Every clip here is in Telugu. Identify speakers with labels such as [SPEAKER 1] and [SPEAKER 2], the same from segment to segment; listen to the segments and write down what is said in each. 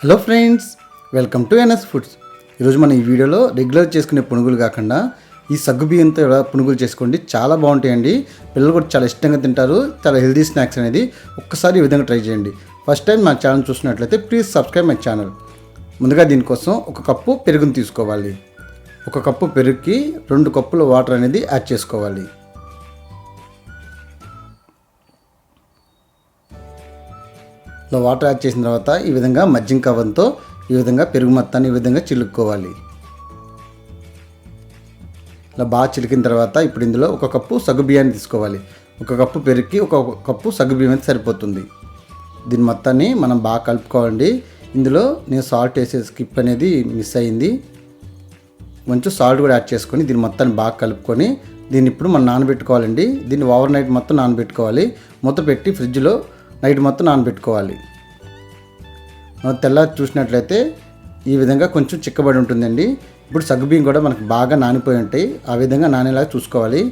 [SPEAKER 1] Hello friends, welcome to NS Foods. ఈరోజు మనం ఈ వీడియోలో రెగ్యులర్ చేసుకునే పునుగులు కాకుండా ఈ సగ్గుబియ్యంతో ఎలా పునుగులు చేసుకోండి. చాలా బాగుంటాయండి. పిల్లలు కూడా చాలా ఇష్టంగా తింటారు. చాలా హెల్దీ స్నాక్స్ అనేది ఒక్కసారి ఈ విధంగా ట్రై చేయండి. ఫస్ట్ టైం మా ఛానల్ చూసినట్లయితే ప్లీజ్ సబ్స్క్రైబ్ మై ఛానల్. ముందుగా దీనికోసం ఒక కప్పు పెరుగుని తీసుకోవాలి. ఒక కప్పు పెరుగుకి 2 కప్పుల వాటర్ అనేది యాడ్ చేసుకోవాలి. ఇలా వాటర్ యాడ్ చేసిన తర్వాత ఈ విధంగా మజ్జిగ కవ్వంతో ఈ విధంగా పెరుగు మొత్తాన్ని ఈ విధంగా చిలుక్కోవాలి. ఇలా బాగా చిలికిన తర్వాత ఇప్పుడు ఇందులో ఒక కప్పు సగ్గుబియ్యాన్ని తీసుకోవాలి. ఒక కప్పు పెరుగుకి ఒక కప్పు సగ్గుబియ్యం అయితే సరిపోతుంది. దీని మొత్తాన్ని మనం బాగా కలుపుకోవాలండి. ఇందులో నేను సాల్ట్ వేసే స్కిప్ అనేది మిస్ అయింది. కొంచెం సాల్ట్ కూడా యాడ్ చేసుకొని దీని మొత్తాన్ని బాగా కలుపుకొని దీన్ని ఇప్పుడు మనం నానబెట్టుకోవాలండి. దీన్ని ఓవర్ నైట్ మొత్తం నానబెట్టుకోవాలి. మూత పెట్టి ఫ్రిడ్జ్లో నైట్ మొత్తం నానబెట్టుకోవాలి. తెల్లారి చూసినట్లయితే ఈ విధంగా కొంచెం చిక్కబడి ఉంటుందండి. ఇప్పుడు సగ్గుబియ్యం కూడా మనకు బాగా నానిపోయి ఉంటాయి. ఆ విధంగా నానేలాగా చూసుకోవాలి.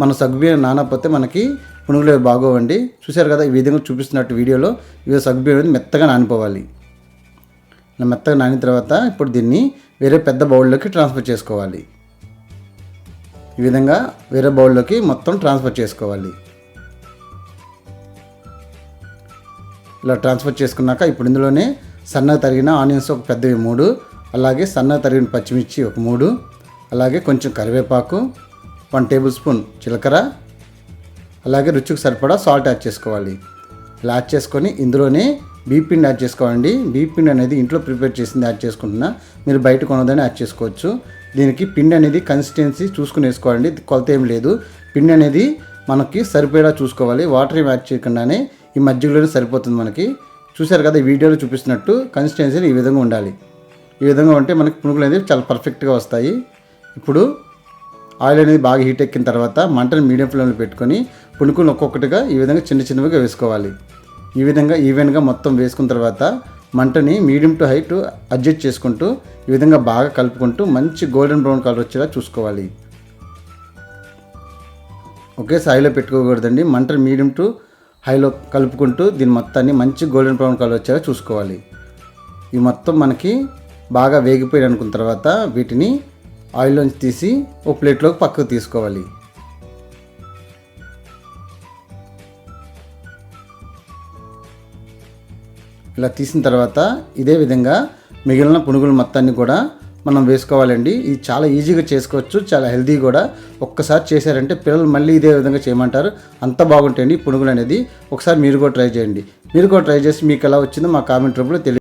[SPEAKER 1] మన సగ్గుబియ్యం నానకపోతే మనకి పునుగులు బాగోవండి. చూశారు కదా, ఈ విధంగా చూపిస్తున్నట్టు వీడియోలో ఇవి సగ్గుబియ్యం అనేది మెత్తగా నానిపోవాలి. మెత్తగా నానిన తర్వాత ఇప్పుడు దీన్ని వేరే పెద్ద బౌల్లోకి ట్రాన్స్ఫర్ చేసుకోవాలి. ఈ విధంగా వేరే బౌల్లోకి మొత్తం ట్రాన్స్ఫర్ చేసుకోవాలి. ఇలా ట్రాన్స్ఫర్ చేసుకున్నాక ఇప్పుడు ఇందులోనే సన్నగా తరిగిన ఆనియన్స్ ఒక పెద్దవి 3, అలాగే సన్నగా తరిగిన పచ్చిమిర్చి ఒక 3, అలాగే కొంచెం కరివేపాకు, 1 టేబుల్ స్పూన్ జీలకర్ర, అలాగే రుచికి సరిపడా సాల్ట్ యాడ్ చేసుకోవాలి. ఇలా యాడ్ చేసుకొని ఇందులోనే బియ్యం పిండి యాడ్ చేసుకోవాలండి. బియ్యం పిండి అనేది ఇంట్లో ప్రిపేర్ చేసింది యాడ్ చేసుకుంటున్నా. మీరు బయట కొనదని యాడ్ చేసుకోవచ్చు. దీనికి పిండి అనేది కన్సిస్టెన్సీ చూసుకుని వేసుకోవాలండి. కొలత ఏం లేదు. పిండి అనేది మనకి సరిపోయేలా చూసుకోవాలి. వాటర్ ఏం యాడ్ చేయకుండానే ఈ మజ్జిగలోనే సరిపోతుంది మనకి. చూశారు కదా, ఈ వీడియోలో చూపిస్తున్నట్టు కన్సిస్టెన్సీ ఈ విధంగా ఉండాలి. ఈ విధంగా ఉంటే మనకి పునుగులు అనేది చాలా పర్ఫెక్ట్గా వస్తాయి. ఇప్పుడు ఆయిల్ అనేది బాగా హీట్ ఎక్కిన తర్వాత మంటను మీడియం ఫ్లేమ్లో పెట్టుకొని పునుగులు ఒక్కొక్కటిగా ఈ విధంగా చిన్నగా వేసుకోవాలి. ఈ విధంగా ఈవెన్గా మొత్తం వేసుకున్న తర్వాత మంటని medium to high to adjust చేసుకుంటూ ఈ విధంగా బాగా కలుపుకుంటూ మంచి గోల్డెన్ బ్రౌన్ కలర్ వచ్చేలా చూసుకోవాలి. ఒకేసారి హైలో పెట్టుకోకూడదండి. మంటని మీడియం టు హైలో కలుపుకుంటూ దీని మొత్తాన్ని మంచి గోల్డెన్ బ్రౌన్ కలర్ వచ్చేలా చూసుకోవాలి. ఇవి మొత్తం మనకి బాగా వేగిపోయి అనుకున్న తర్వాత వీటిని ఆయిల్లోంచి తీసి ఒక ప్లేట్లోకి పక్కకు తీసుకోవాలి. ఇలా తీసిన తర్వాత ఇదే విధంగా మిగిలిన పునుగుల మొత్తాన్ని కూడా మనం వేసుకోవాలండి. ఇది చాలా ఈజీగా చేసుకోవచ్చు, చాలా హెల్తీ కూడా. ఒక్కసారి చేశారంటే పిల్లలు మళ్ళీ ఇదే విధంగా చేయమంటారు. అంత బాగుంటాయండి పునుగులు అనేది. ఒకసారి మీరు కూడా ట్రై చేయండి. మీరు కూడా ట్రై చేసి మీకు ఎలా వచ్చిందో మా కామెంట్ రూపంలో